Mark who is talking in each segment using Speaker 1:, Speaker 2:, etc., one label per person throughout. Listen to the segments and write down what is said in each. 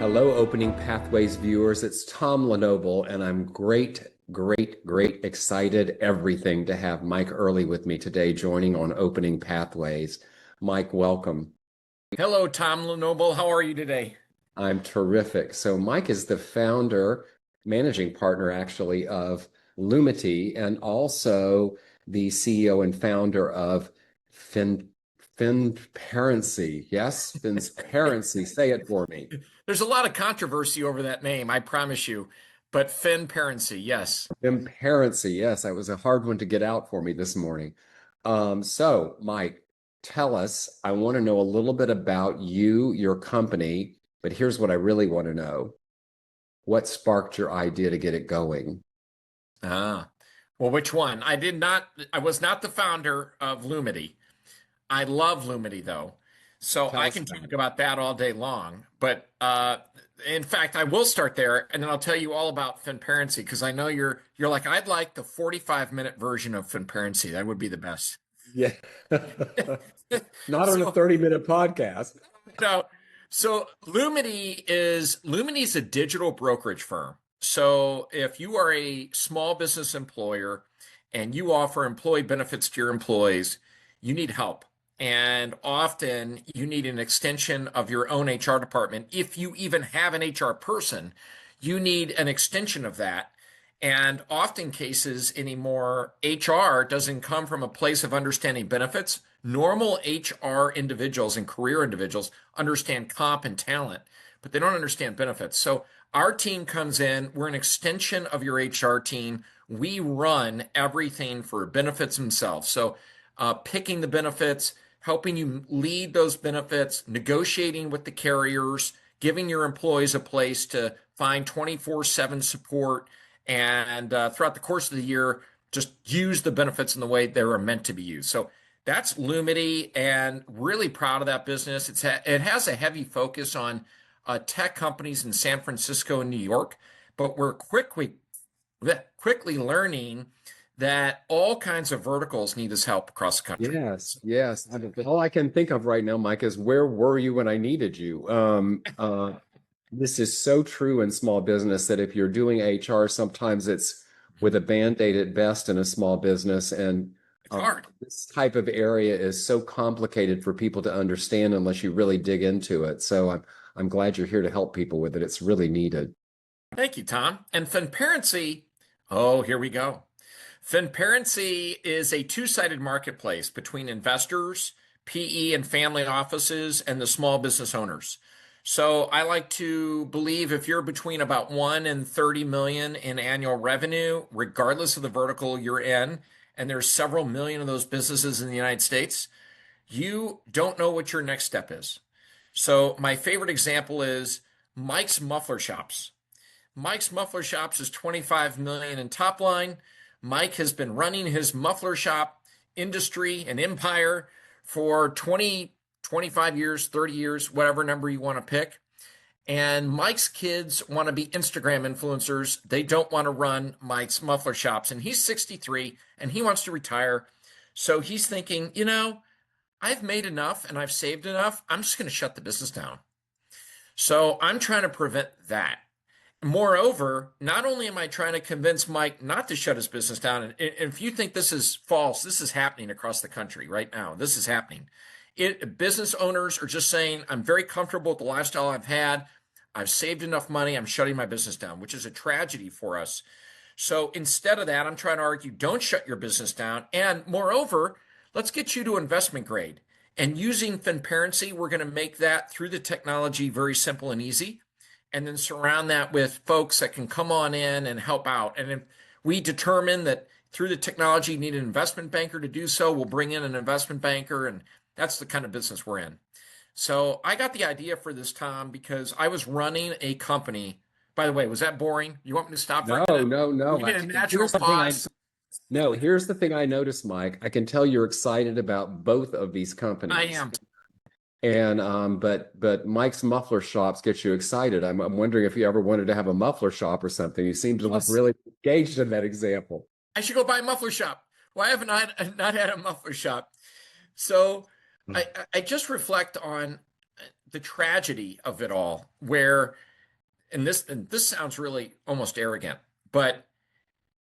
Speaker 1: Hello, Opening Pathways viewers. It's Tom Lenoble, and I'm great excited everything to have Mike Ehrle with me today, joining on Opening Pathways. Mike, welcome.
Speaker 2: Hello, Tom Lenoble. How are you today?
Speaker 1: I'm terrific. So Mike is the founder, managing partner actually, of Lumity, and also the CEO and founder of FinParency. Yes, FinParency. Say it for me.
Speaker 2: There's a lot of controversy over that name, I promise you, but FinParency, yes.
Speaker 1: FinParency. Yes, that was a hard one to get out for me this morning. So Mike, tell us, I want to know a little bit about you, your company, but here's what I really want to know. What sparked your idea to get it going?
Speaker 2: Ah, well, which one? I was not the founder of Lumity. I love Lumity though. So
Speaker 1: Tell
Speaker 2: I
Speaker 1: us
Speaker 2: can
Speaker 1: about
Speaker 2: talk
Speaker 1: it.
Speaker 2: about that all day long. But in fact, I will start there and then I'll tell you all about FinParency because I know you're like, I'd like the 45-minute version of FinParency. That would be the best.
Speaker 1: Yeah. Not on a
Speaker 2: So
Speaker 1: 30-minute podcast.
Speaker 2: No. So Lumity is a digital brokerage firm. So if you are a small business employer and you offer employee benefits to your employees, you need help. And often you need an extension of your own HR department. If you even have an HR person, you need an extension of that. And often cases anymore, HR doesn't come from a place of understanding benefits. Normal HR individuals and career individuals understand comp and talent, but they don't understand benefits. So our team comes in, we're an extension of your HR team. We run everything for benefits themselves. So picking the benefits, helping you lead those benefits, negotiating with the carriers, giving your employees a place to find 24/7 support, and throughout the course of the year, just use the benefits in the way they are meant to be used. So that's Lumity, and really proud of that business. It has a heavy focus on tech companies in San Francisco and New York, but we're quickly learning that all kinds of verticals need this help across the country.
Speaker 1: Yes, yes. All I can think of right now, Mike, is where were you when I needed you? This is so true in small business that if you're doing HR, sometimes it's with a band-aid at best in a small business. And
Speaker 2: It's hard.
Speaker 1: this type of area is so complicated for people to understand unless you really dig into it. So I'm glad you're here to help people with it. It's really needed.
Speaker 2: Thank you, Tom. And FinParency, oh, here we go. FinParency is a two-sided marketplace between investors, PE and family offices, and the small business owners. So I like to believe if you're between about 1 and 30 million in annual revenue, regardless of the vertical you're in, and there's several million of those businesses in the United States, you don't know what your next step is. So my favorite example is Mike's Muffler Shops. Mike's Muffler Shops is 25 million in top line. Mike has been running his muffler shop industry and empire for 20, 25 years, 30 years, whatever number you want to pick. And Mike's kids want to be Instagram influencers. They don't want to run Mike's Muffler Shops. And he's 63 and he wants to retire. So he's thinking, I've made enough and I've saved enough. I'm just going to shut the business down. So I'm trying to prevent that. Moreover, not only am I trying to convince Mike not to shut his business down, and if you think this is false, this is happening across the country right now. This is happening. Business owners are just saying, I'm very comfortable with the lifestyle I've had. I've saved enough money. I'm shutting my business down, which is a tragedy for us. So instead of that, I'm trying to argue, don't shut your business down. And moreover, let's get you to investment grade. And using FinParency, we're going to make that through the technology very simple and easy, and then surround that with folks that can come on in and help out. And if we determine that through the technology you need an investment banker to do so, we'll bring in an investment banker, and that's the kind of business we're in. So I got the idea for this, Tom, because I was running a company. By the way, was that boring? You want me to stop for
Speaker 1: No,
Speaker 2: a minute?
Speaker 1: no,
Speaker 2: We
Speaker 1: no.
Speaker 2: need a natural
Speaker 1: Here's the thing
Speaker 2: pause.
Speaker 1: no, here's the thing I noticed, Mike. I can tell you're excited about both of these
Speaker 2: I
Speaker 1: companies.
Speaker 2: am.
Speaker 1: And but Mike's muffler shops get you excited. I'm wondering if you ever wanted to have a muffler shop or something. You seem to look
Speaker 2: Yes.
Speaker 1: really engaged in that example.
Speaker 2: I should go buy a muffler shop. Why haven't I not had a muffler shop? So I just reflect on the tragedy of it all, where and this sounds really almost arrogant, but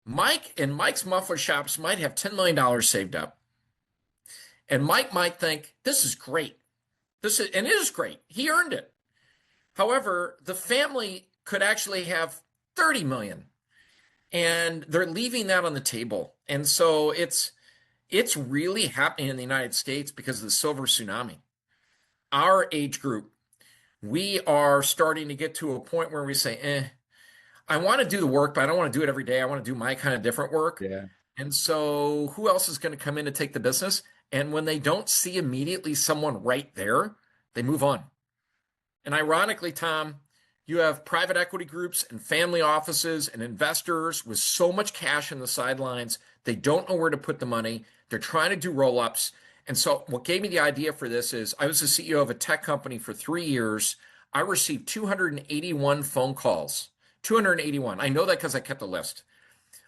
Speaker 2: Mike and Mike's muffler shops might have $10 million saved up. And Mike might think, this is great. And it is great. He earned it. However, the family could actually have 30 million and they're leaving that on the table. And so it's really happening in the United States because of the silver tsunami. Our age group, we are starting to get to a point where we say, I want to do the work, but I don't want to do it every day. I want to do my kind of different work.
Speaker 1: Yeah.
Speaker 2: And so who else is going to come in to take the business? And when they don't see immediately someone right there, they move on. And ironically, Tom, you have private equity groups and family offices and investors with so much cash in the sidelines, they don't know where to put the money. They're trying to do roll ups. And so, what gave me the idea for this is I was the CEO of a tech company for 3 years. I received 281 phone calls. 281. I know that because I kept a list.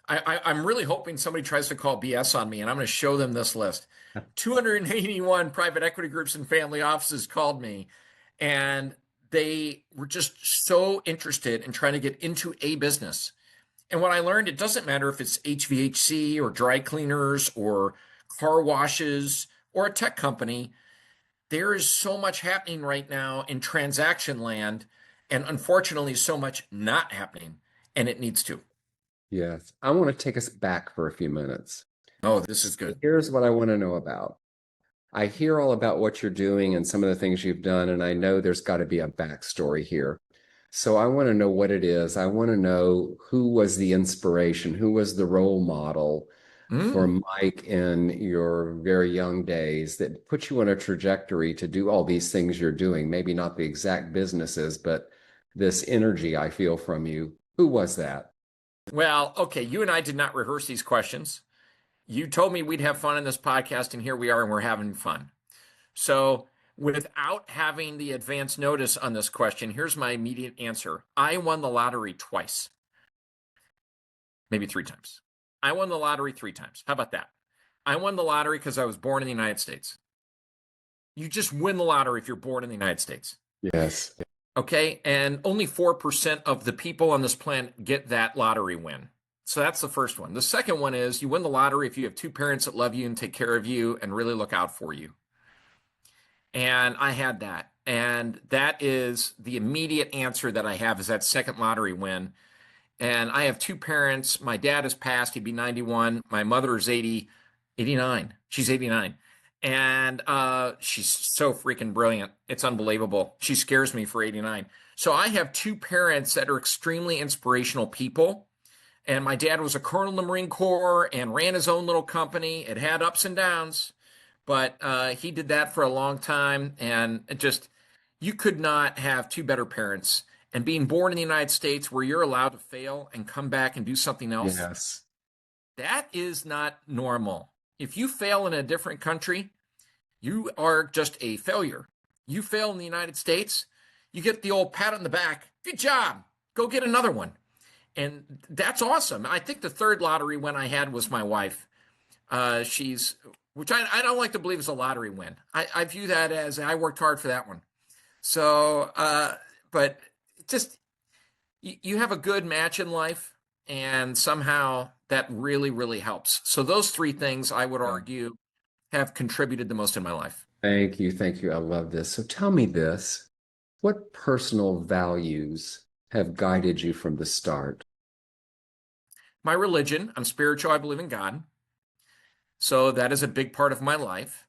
Speaker 2: I'm really hoping somebody tries to call BS on me, and I'm going to show them this list. 281 private equity groups and family offices called me, and they were just so interested in trying to get into a business. And what I learned, it doesn't matter if it's HVAC or dry cleaners or car washes or a tech company. There is so much happening right now in transaction land, and unfortunately, so much not happening, and it needs to.
Speaker 1: Yes. I want to take us back for a few minutes.
Speaker 2: Oh, this is good.
Speaker 1: Here's what I want to know about. I hear all about what you're doing and some of the things you've done, and I know there's got to be a backstory here. So I want to know what it is. I want to know who was the inspiration, who was the role model for
Speaker 2: Mm.
Speaker 1: Mike in your very young days that put you on a trajectory to do all these things you're doing. Maybe not the exact businesses, but this energy I feel from you. Who was that?
Speaker 2: Well, okay, you and I did not rehearse these questions. You told me we'd have fun in this podcast, and here we are, and we're having fun. So, without having the advance notice on this question, here's my immediate answer. I won the lottery twice, maybe 3 times. I won the lottery 3 times. How about that? I won the lottery because I was born in the United States. You just win the lottery if you're born in the United States.
Speaker 1: Yes.
Speaker 2: Okay. And only 4% of the people on this planet get that lottery win. So that's the first one. The second one is you win the lottery if you have two parents that love you and take care of you and really look out for you. And I had that. And that is the immediate answer that I have is that second lottery win. And I have two parents. My dad has passed. He'd be 91. My mother is 89. She's 89. And she's so freaking brilliant. It's unbelievable. She scares me for 89. So I have two parents that are extremely inspirational people. And my dad was a colonel in the Marine Corps and ran his own little company. It had ups and downs, but he did that for a long time. And it just, you could not have two better parents. And being born in the United States where you're allowed to fail and come back and do something else,
Speaker 1: Yes.
Speaker 2: that is not normal. If you fail in a different country, you are just a failure. You fail in the United States, you get the old pat on the back. Good job. Go get another one. And that's awesome. I think the third lottery win I had was my wife. Which I don't like to believe is a lottery win. I view that as I worked hard for that one. So, but just you have a good match in life, and somehow that really, really helps. So those three things I would argue have contributed the most in my life.
Speaker 1: Thank you. Thank you. I love this. So tell me this. What personal values have guided you from the start?
Speaker 2: My religion, I'm spiritual, I believe in God. So that is a big part of my life.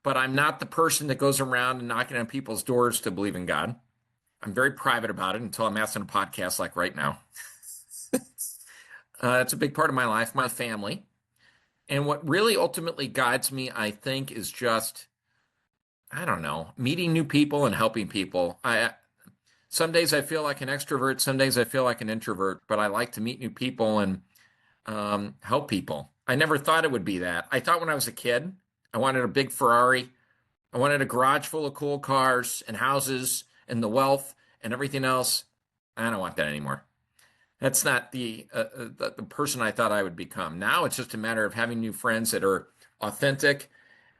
Speaker 2: But I'm not the person that goes around and knocking on people's doors to believe in God. I'm very private about it until I'm asked on a podcast like right now. It's a big part of my life, my family. And what really ultimately guides me, I think, is just, I don't know, meeting new people and helping people. Some days I feel like an extrovert, some days I feel like an introvert, but I like to meet new people and help people. I never thought it would be that. I thought when I was a kid, I wanted a big Ferrari. I wanted a garage full of cool cars and houses and the wealth and everything else. I don't want that anymore. That's not the person I thought I would become. Now it's just a matter of having new friends that are authentic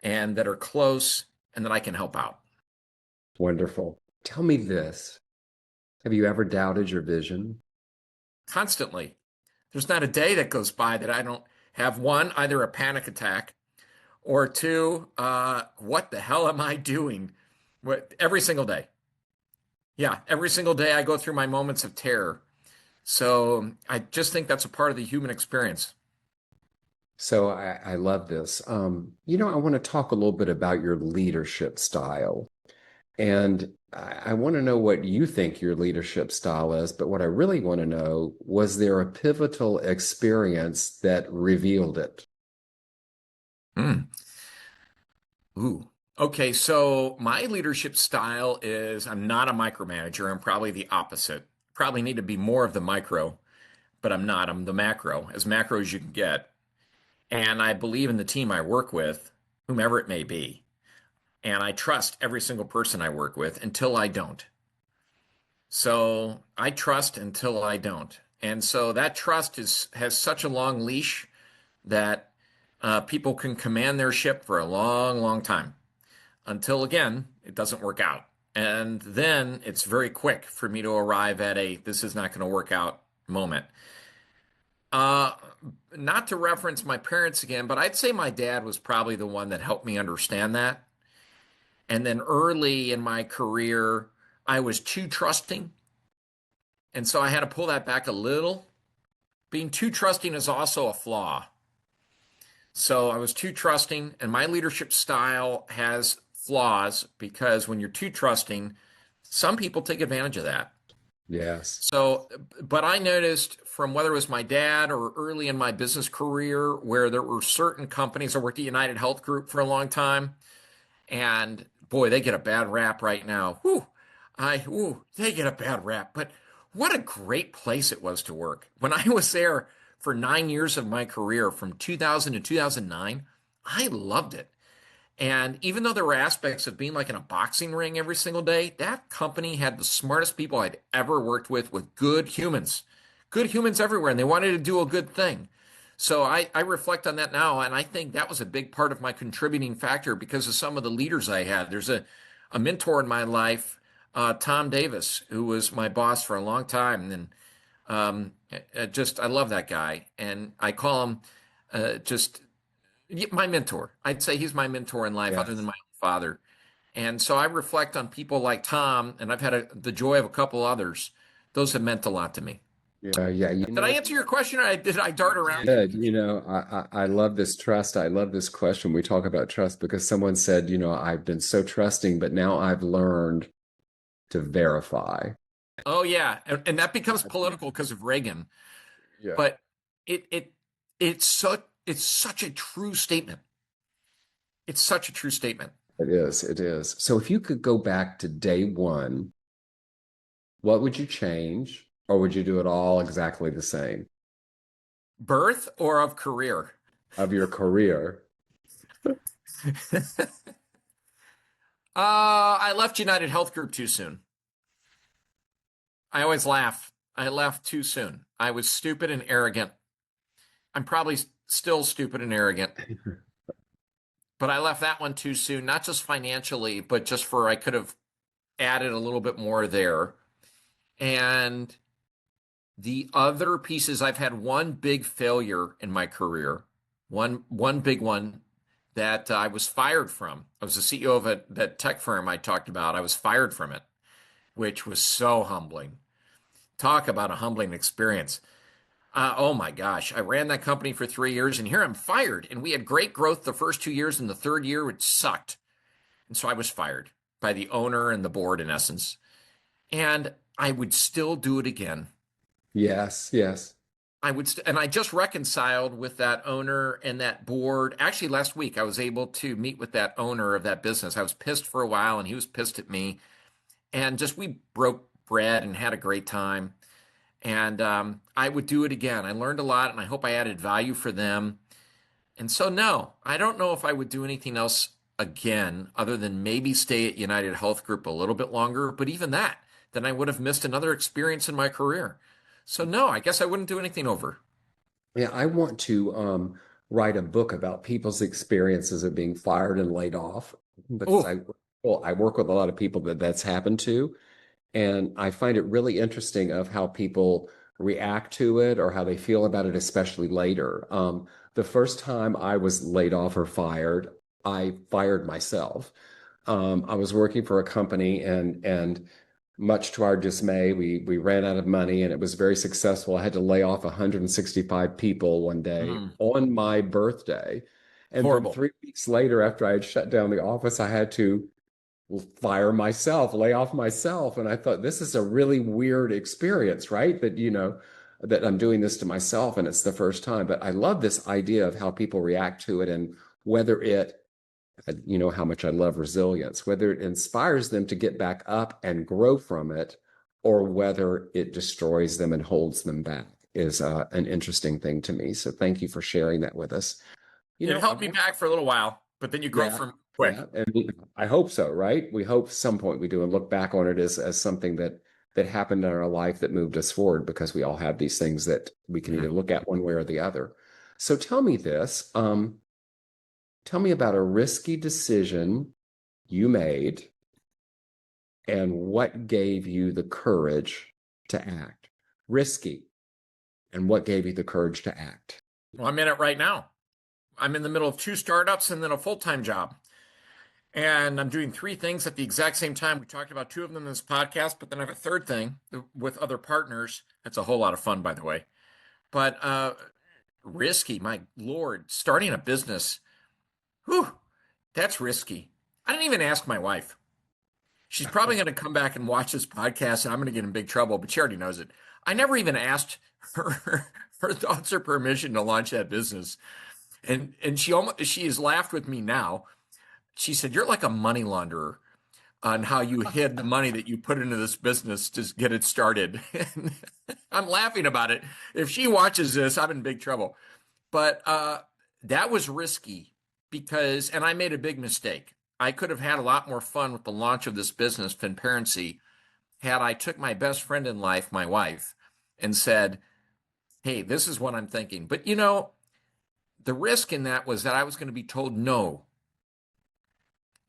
Speaker 2: and that are close and that I can help out.
Speaker 1: Wonderful. Tell me this. Have you ever doubted your vision?
Speaker 2: Constantly. There's not a day that goes by that I don't have one, either a panic attack, or two, what the hell am I doing? Every single day. Yeah, every single day I go through my moments of terror. So I just think that's a part of the human experience.
Speaker 1: So I love this. I want to talk a little bit about your leadership style. And I want to know what you think your leadership style is. But what I really want to know, was there a pivotal experience that revealed it?
Speaker 2: Mm. Ooh. Okay, so my leadership style is I'm not a micromanager. I'm probably the opposite. Probably need to be more of the micro, but I'm not. I'm the macro, as macro as you can get. And I believe in the team I work with, whomever it may be. And I trust every single person I work with until I don't. So I trust until I don't. And so that trust has such a long leash that people can command their ship for a long, long time until again, it doesn't work out. And then it's very quick for me to arrive at a this is not going to work out moment. Uh, Not to reference my parents again, but I'd say my dad was probably the one that helped me understand that. And then early in my career, I was too trusting. And so I had to pull that back a little. Being too trusting is also a flaw. So I was too trusting, and my leadership style has flaws because when you're too trusting, some people take advantage of that.
Speaker 1: Yes.
Speaker 2: So, but I noticed from whether it was my dad or early in my business career where there were certain companies, I worked at United Health Group for a long time, and boy, they get a bad rap right now. They get a bad rap. But what a great place it was to work. When I was there for 9 years of my career, from 2000 to 2009, I loved it. And even though there were aspects of being like in a boxing ring every single day, that company had the smartest people I'd ever worked with good humans everywhere, and they wanted to do a good thing. So I reflect on that now, and I think that was a big part of my contributing factor because of some of the leaders I had. There's a mentor in my life, Tom Davis, who was my boss for a long time. And I love that guy. And I call him just my mentor. I'd say he's my mentor in life, other than
Speaker 1: Yes.
Speaker 2: my father. And so I reflect on people like Tom, and I've had the joy of a couple others. Those have meant a lot to me.
Speaker 1: Yeah, yeah.
Speaker 2: Did I answer your question, or did I dart around it?
Speaker 1: Good. I love this trust. I love this question. We talk about trust because someone said, I've been so trusting, but now I've learned to verify.
Speaker 2: Oh yeah, and that becomes political because of Reagan.
Speaker 1: Yeah,
Speaker 2: But it it it's such a true statement. It's such a true statement.
Speaker 1: it is. It is. So if you could go back to day one, what would you change, or would you do it all exactly the same
Speaker 2: Birth or of career?
Speaker 1: of your career?
Speaker 2: I left United Health Group too soon. I always laugh. I left too soon. I was stupid and arrogant. I'm probably still stupid and arrogant, but I left that one too soon, not just financially, but just for I could have added a little bit more there. And the other pieces, I've had one big failure in my career, one big one that I was fired from. I was the CEO of that tech firm I talked about. I was fired from it, which was so humbling. Talk about a humbling experience. Oh my gosh, I ran that company for 3 years, and here I'm fired. And we had great growth the first 2 years, and the third year it sucked. And so I was fired by the owner and the board, in essence. And I would still do it again.
Speaker 1: Yes, yes.
Speaker 2: And I just reconciled with that owner and that board. Actually, last week I was able to meet with that owner of that business. I was pissed for a while, and he was pissed at me. And just we broke bread and had a great time. And I would do it again. I learned a lot, and I hope I added value for them. And so, no, I don't know if I would do anything else again other than maybe stay at United Health Group a little bit longer. But even that, then I would have missed another experience in my career. So, no, I guess I wouldn't do anything over.
Speaker 1: Yeah, I want to write a book about people's experiences of being fired and laid off because
Speaker 2: Oh,
Speaker 1: I work with a lot of people that's happened to. And I find it really interesting of how people react to it or how they feel about it, especially later. The first time I was laid off or fired, I fired myself. I was working for a company and much to our dismay, we ran out of money and it was very successful. I had to lay off 165 people one day
Speaker 2: Mm,
Speaker 1: on my birthday. And then
Speaker 2: horrible.
Speaker 1: 3 weeks later, after I had shut down the office, I had to fire myself, lay off myself. And I thought, this is a really weird experience, right? That I'm doing this to myself and it's the first time. But I love this idea of how people react to it and whether it, how much I love resilience, whether it inspires them to get back up and grow from it, or whether it destroys them and holds them back is an interesting thing to me. So thank you for sharing that with us.
Speaker 2: It
Speaker 1: I
Speaker 2: helped me
Speaker 1: want,
Speaker 2: back for a little while, but then you grow
Speaker 1: yeah,
Speaker 2: from quick.
Speaker 1: yeah, and I hope so, right? We hope some point we do and look back on it as something that happened in our life that moved us forward because we all have these things that we can either
Speaker 2: Mhm.
Speaker 1: look at one way or the other. So tell me this, tell me about a risky decision you made and what gave you the courage to act. Risky, and what gave you the courage to act.
Speaker 2: Well, I'm in it right now. I'm in the middle of two startups and then a full-time job. And I'm doing three things at the exact same time. We talked about two of them in this podcast, but then I have a third thing with other partners. That's a whole lot of fun, by the way. But risky, my Lord, starting a business. Whew, that's risky. I didn't even ask my wife. She's probably going to come back and watch this podcast, and I'm going to get in big trouble, but she already knows it. I never even asked her thoughts or permission to launch that business. And she has laughed with me now. She said, "You're like a money launderer on how you hid the money that you put into this business to get it started." And I'm laughing about it. If she watches this, I'm in big trouble. But that was risky because, and I made a big mistake. I could have had a lot more fun with the launch of this business, FinParency, had I took my best friend in life, my wife, and said, "Hey, this is what I'm thinking." But the risk in that was that I was going to be told no.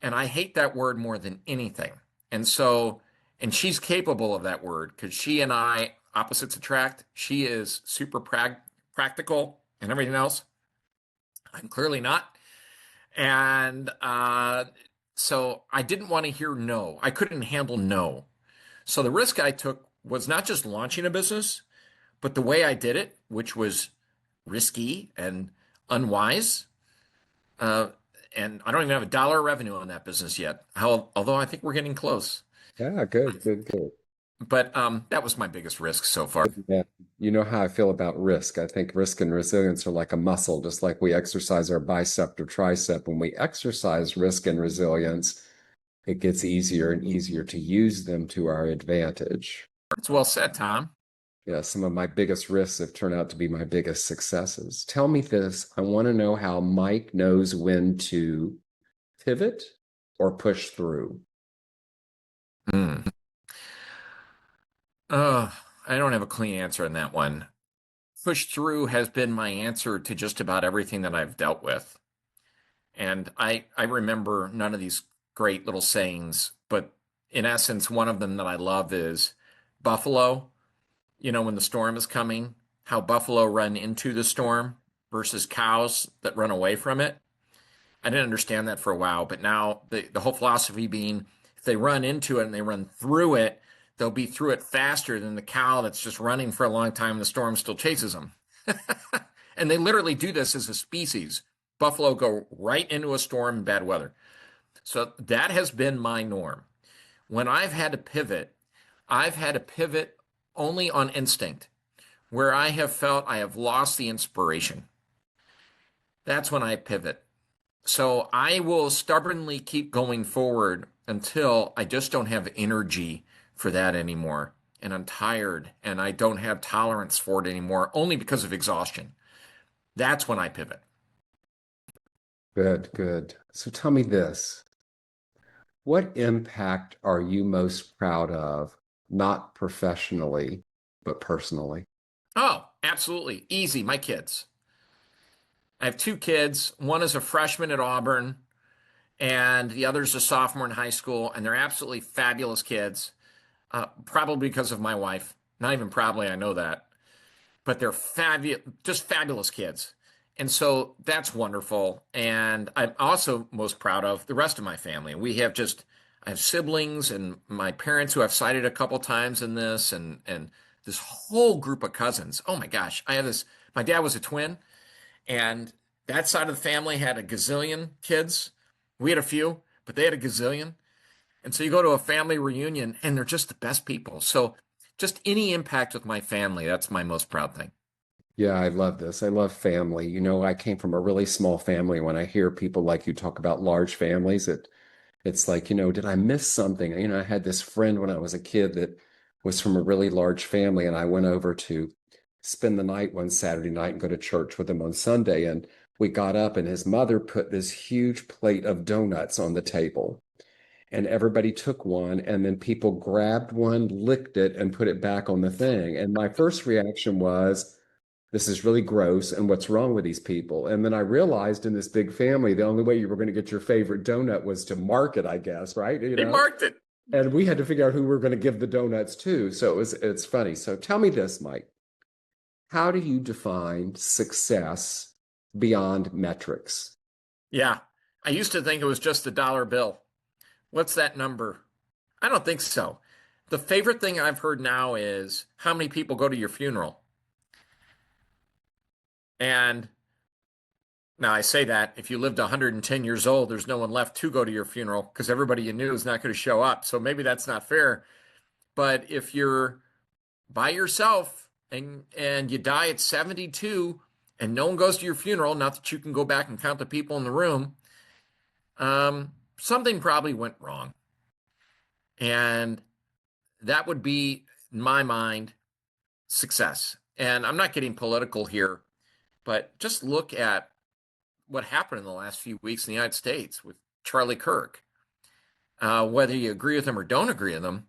Speaker 2: And I hate that word more than anything. And so, and she's capable of that word because she and I, opposites attract. She is super practical and everything else. I'm clearly not. And so I didn't want to hear no. I couldn't handle no. So the risk I took was not just launching a business, but the way I did it, which was risky and unwise. Uh, and I don't even have a dollar revenue on that business yet. Although I think we're getting close.
Speaker 1: Yeah, good, good, good.
Speaker 2: But that was my biggest risk so far.
Speaker 1: Yeah. You know how I feel about risk. I think risk and resilience are like a muscle, just like we exercise our bicep or tricep. When we exercise risk and resilience, it gets easier and easier to use them to our advantage.
Speaker 2: It's well said, Tom.
Speaker 1: Yeah, some of my biggest risks have turned out to be my biggest successes. Tell me this. I want to know how Mike knows when to pivot or push through.
Speaker 2: Mm. Uh, I don't have a clean answer on that one. Push through has been my answer to just about everything that I've dealt with. And I remember none of these great little sayings, but in essence, one of them that I love is buffalo. When the storm is coming, how buffalo run into the storm versus cows that run away from it. I didn't understand that for a while, but now the whole philosophy being if they run into it and they run through it, they'll be through it faster than the cow that's just running for a long time and the storm still chases them. And they literally do this as a species. Buffalo go right into a storm in bad weather. So that has been my norm. When I've had to pivot only on instinct, where I have felt I have lost the inspiration. That's when I pivot. So I will stubbornly keep going forward until I just don't have energy for that anymore. And I'm tired and I don't have tolerance for it anymore, only because of exhaustion. That's when I pivot.
Speaker 1: Good, good. So tell me this. What impact are you most proud of, not professionally, but personally?
Speaker 2: Oh, absolutely. Easy. My kids. I have two kids. One is a freshman at Auburn, and the other's a sophomore in high school, and they're absolutely fabulous kids. Probably because of my wife. Not even probably, I know that. But they're fabulous, just fabulous kids. And so that's wonderful. And I'm also most proud of the rest of my family. I have siblings and my parents who I've cited a couple times in this, and this whole group of cousins. Oh my gosh, I have this. My dad was a twin, and that side of the family had a gazillion kids. We had a few, but they had a gazillion. And so you go to a family reunion and they're just the best people. So just any impact with my family, that's my most proud thing.
Speaker 1: Yeah, I love this. I love family. You know, I came from a really small family. When I hear people like you talk about large families, it's like, did I miss something? I had this friend when I was a kid that was from a really large family, and I went over to spend the night one Saturday night and go to church with him on Sunday. And we got up, and his mother put this huge plate of donuts on the table, and everybody took one, and then people grabbed one, licked it, and put it back on the thing. And my first reaction was, this is really gross, and what's wrong with these people? And then I realized in this big family, the only way you were going to get your favorite donut was to mark it, I guess, right?
Speaker 2: They marked it.
Speaker 1: And we had to figure out who we were going to give the donuts to. So it's funny. So tell me this, Mike. How do you define success beyond metrics?
Speaker 2: Yeah. I used to think it was just the dollar bill. What's that number? I don't think so. The favorite thing I've heard now is how many people go to your funeral. And now I say that if you lived 110 years old, there's no one left to go to your funeral because everybody you knew is not going to show up. So maybe that's not fair. But if you're by yourself and you die at 72 and no one goes to your funeral, not that you can go back and count the people in the room, something probably went wrong. And that would be, in my mind, success. And I'm not getting political here, but just look at what happened in the last few weeks in the United States with Charlie Kirk. Whether you agree with him or don't agree with him,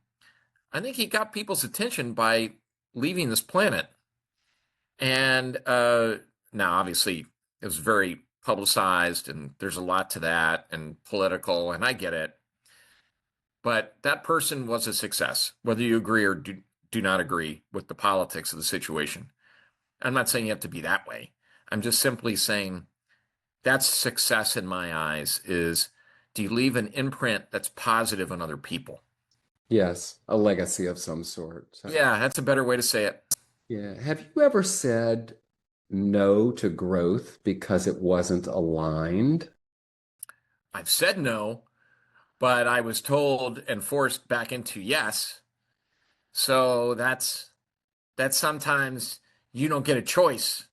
Speaker 2: I think he got people's attention by leaving this planet. And now, obviously, it was very publicized, and there's a lot to that, and political, and I get it. But that person was a success, whether you agree or do not agree with the politics of the situation. I'm not saying you have to be that way. I'm just simply saying that's success in my eyes is, do you leave an imprint that's positive on other people?
Speaker 1: Yes, a legacy of some sort. So,
Speaker 2: Yeah, that's a better way to say it.
Speaker 1: yeah. Have you ever said no to growth because it wasn't aligned?
Speaker 2: I've said no, but I was told and forced back into yes. So that's sometimes you don't get a choice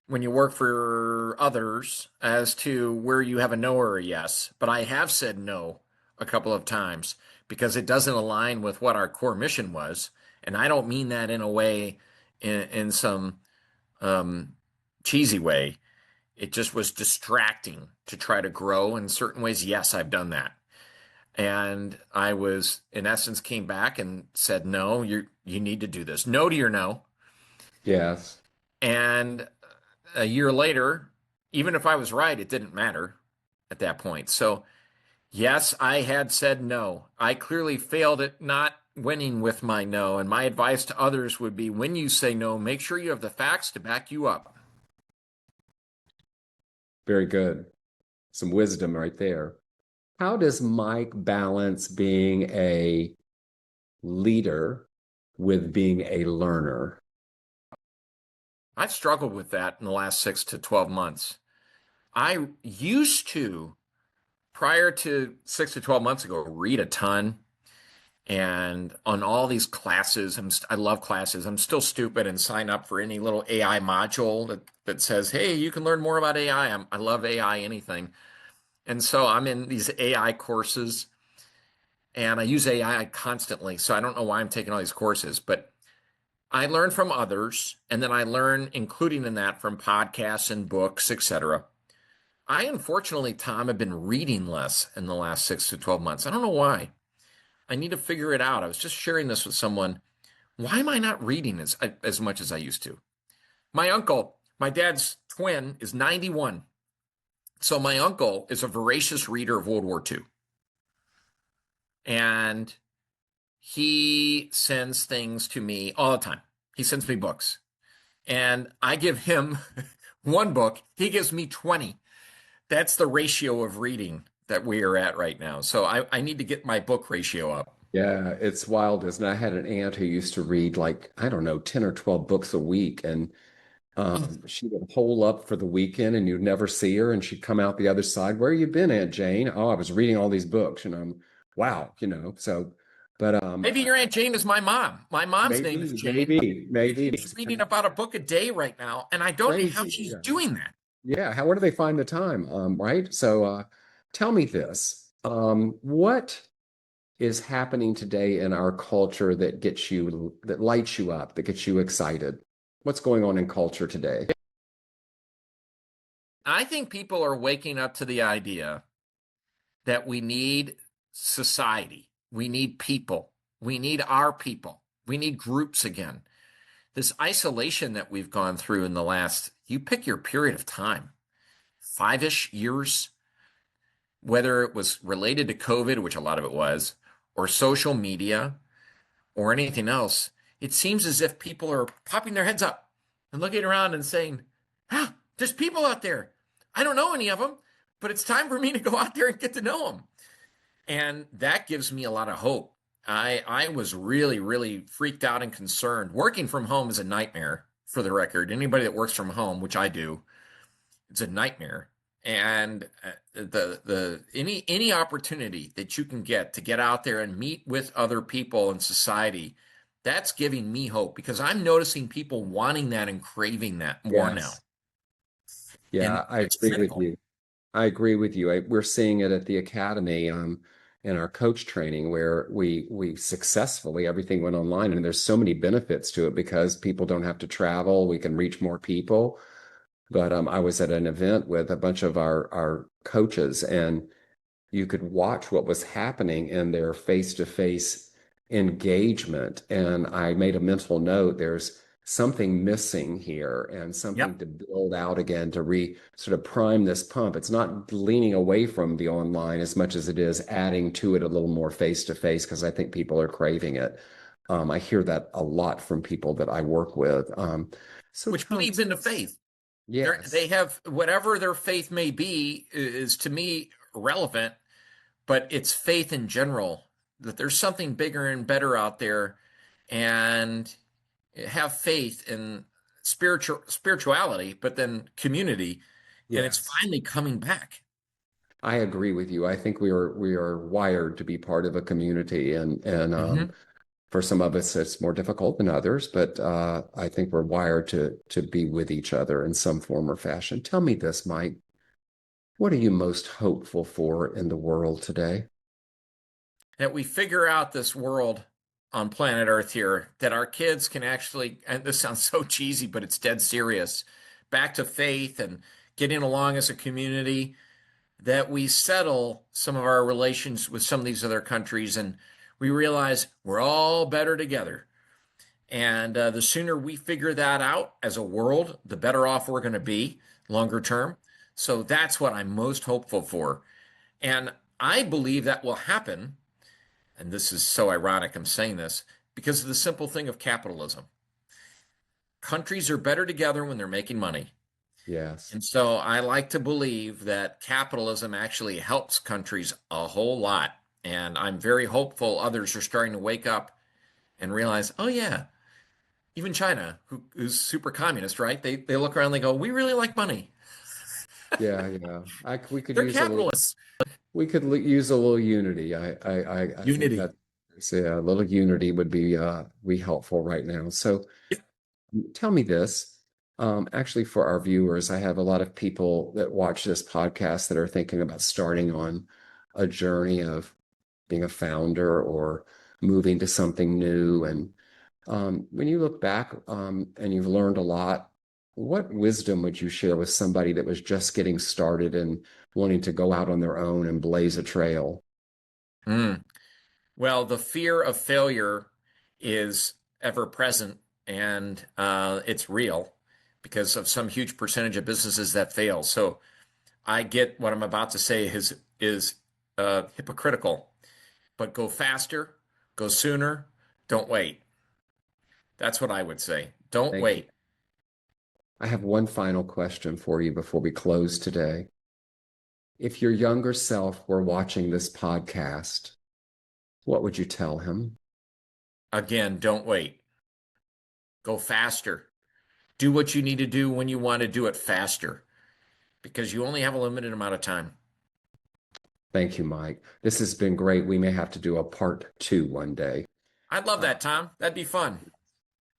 Speaker 2: when you work for others as to where you have a no or a yes. But I have said no a couple of times because it doesn't align with what our core mission was. And I don't mean that in a way, in some cheesy way. It just was distracting to try to grow in certain ways. Yes, I've done that. And I was, in essence, came back and said, no, you need to do this. No to your no.
Speaker 1: Yes.
Speaker 2: And a year later, even if I was right, it didn't matter at that point. So, yes, I had said no. I clearly failed at not winning with my no. And my advice to others would be when you say no, make sure you have the facts to back you up.
Speaker 1: Very good. Some wisdom right there. How does Mike balance being a leader with being a learner?
Speaker 2: I've struggled with that in the last 6 to 12 months. I used to, prior to 6 to 12 months ago, read a ton and on all these classes. I love classes. I'm still stupid and sign up for any little AI module that says, hey, you can learn more about AI. I love AI, anything. And so I'm in these AI courses and I use AI constantly. So I don't know why I'm taking all these courses, but I learn from others, and then I learn, including in that, from podcasts and books, etc. I, unfortunately, Tom, have been reading less in the last 6 to 12 months. I don't know why. I need to figure it out. I was just sharing this with someone. Why am I not reading as much as I used to? My uncle, my dad's twin, is 91. So my uncle is a voracious reader of World War II. And he sends things to me all the time. He sends me books, and I give him one book. He gives me 20. That's the ratio of reading that we are at right now. So I need to get my book ratio up.
Speaker 1: Yeah, it's wild, isn't it? I had an aunt who used to read like, I don't know, 10 or 12 books a week. And she would hole up for the weekend and you'd never see her. And she'd come out the other side. Where you been, Aunt Jane? Oh, I was reading all these books. And I'm, wow, so, but
Speaker 2: Maybe your Aunt Jane is my mom. My mom's name is
Speaker 1: maybe,
Speaker 2: Jane.
Speaker 1: maybe
Speaker 2: She's
Speaker 1: it's
Speaker 2: reading
Speaker 1: kind of
Speaker 2: about a book a day right now, and I don't know how
Speaker 1: crazy.
Speaker 2: she's
Speaker 1: Yeah.
Speaker 2: doing that.
Speaker 1: Yeah. How, where do they find the time? Right. So, tell me this. What is happening today in our culture that gets you, that lights you up, that gets you excited? What's going on in culture today?
Speaker 2: I think people are waking up to the idea that we need society, we need people, we need our people, we need groups again. This isolation that we've gone through in the last, you pick your period of time, 5-ish years, whether it was related to COVID, which a lot of it was, or social media, or anything else, it seems as if people are popping their heads up and looking around and saying, ah, there's people out there. I don't know any of them, but it's time for me to go out there and get to know them. And that gives me a lot of hope. I was really, really freaked out and concerned. Working from home is a nightmare, for the record. Anybody that works from home, which I do, it's a nightmare. And the any opportunity that you can get to get out there and meet with other people in society, that's giving me hope because I'm noticing people wanting that and craving that more now.
Speaker 1: Yes. Yeah,
Speaker 2: And
Speaker 1: I
Speaker 2: it's
Speaker 1: agree with
Speaker 2: critical.
Speaker 1: you. I agree with you. We're seeing it at the academy, in our coach training where we successfully everything went online, and there's so many benefits to it because people don't have to travel. We can reach more people. But I was at an event with a bunch of our coaches, and you could watch what was happening in their face-to-face engagement. And I made a mental note, there's something missing here and something
Speaker 2: Yep.
Speaker 1: to build out again to sort of prime this pump. It's not leaning away from the online as much as it is adding to it a little more face-to-face because I think people are craving it. I hear that a lot from people that I work with. So
Speaker 2: Which
Speaker 1: tell me
Speaker 2: bleeds into
Speaker 1: this.
Speaker 2: faith. They
Speaker 1: Yes.
Speaker 2: have whatever their faith may be is to me relevant, but it's faith in general that there's something bigger and better out there, and have faith in spirituality, but then community, and it's
Speaker 1: Yes.
Speaker 2: finally coming back.
Speaker 1: I agree with you. I think we are wired to be part of a community, and
Speaker 2: Hmm.
Speaker 1: for some of us it's more difficult than others, but I think we're wired to be with each other in some form or fashion. Tell me this, Mike. What are you most hopeful for in the world today?
Speaker 2: That we figure out this world on planet Earth here, that our kids can actually, and this sounds so cheesy, but it's dead serious, back to faith and getting along as a community, that we settle some of our relations with some of these other countries and we realize we're all better together. And the sooner we figure that out as a world, the better off we're going to be longer term. So that's what I'm most hopeful for. And I believe that will happen. And this is so ironic I'm saying this because of the simple thing of capitalism. Countries are better together when they're making money.
Speaker 1: Yes.
Speaker 2: And so I like to believe that capitalism actually helps countries a whole lot. And I'm very hopeful others are starting to wake up and realize, oh, yeah, even China, who's super communist, right? They look around and they go, we really like money.
Speaker 1: Yeah, yeah. We could
Speaker 2: They're
Speaker 1: use a little.
Speaker 2: capitalists.
Speaker 1: We could use a little unity. I think
Speaker 2: Unity.
Speaker 1: that, yeah, a little unity would be helpful right now. So tell me this. Actually, for our viewers, I have a lot of people that watch this podcast that are thinking about starting on a journey of being a founder or moving to something new. And when you look back and you've learned a lot, what wisdom would you share with somebody that was just getting started and wanting to go out on their own and blaze a trail?
Speaker 2: Mm. Well, the fear of failure is ever present, and it's real because of some huge percentage of businesses that fail. So I get what I'm about to say is hypocritical, but go faster, Go sooner. Don't wait. That's what I would say. Don't
Speaker 1: Thank you.
Speaker 2: wait.
Speaker 1: I have one final question for you before we close today. If your younger self were watching this podcast, what would you tell him?
Speaker 2: Again, don't wait. Go faster. Do what you need to do when you want to do it faster because you only have a limited amount of time.
Speaker 1: Thank you, Mike. This has been great. We may have to do a part 2 one day.
Speaker 2: I'd love
Speaker 1: Uh,
Speaker 2: that, Tom. That'd be fun.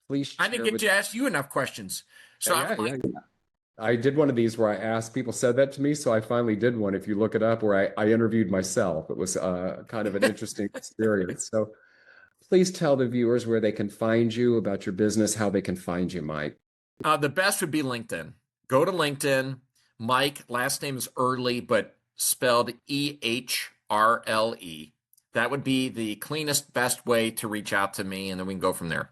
Speaker 1: please
Speaker 2: I didn't
Speaker 1: share
Speaker 2: get
Speaker 1: with.
Speaker 2: to ask you enough questions. So I
Speaker 1: Yeah,
Speaker 2: would
Speaker 1: yeah,
Speaker 2: like,
Speaker 1: yeah. I did one of these where I asked people said that to me, so I finally did one. If you look it up, where I interviewed myself, it was kind of an interesting experience. So please tell the viewers where they can find you, about your business, how they can find you, Mike.
Speaker 2: the best would be LinkedIn. Go to LinkedIn. Mike, last name is Early, but spelled Ehrle. That would be the cleanest, best way to reach out to me, and then we can go from there.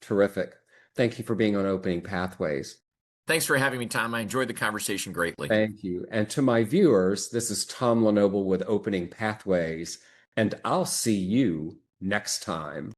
Speaker 1: Terrific. Thank you for being on Opening Pathways.
Speaker 2: Thanks for having me, Tom. I enjoyed the conversation greatly.
Speaker 1: Thank you. And to my viewers, this is Tom Lenoble with Opening Pathways, and I'll see you next time.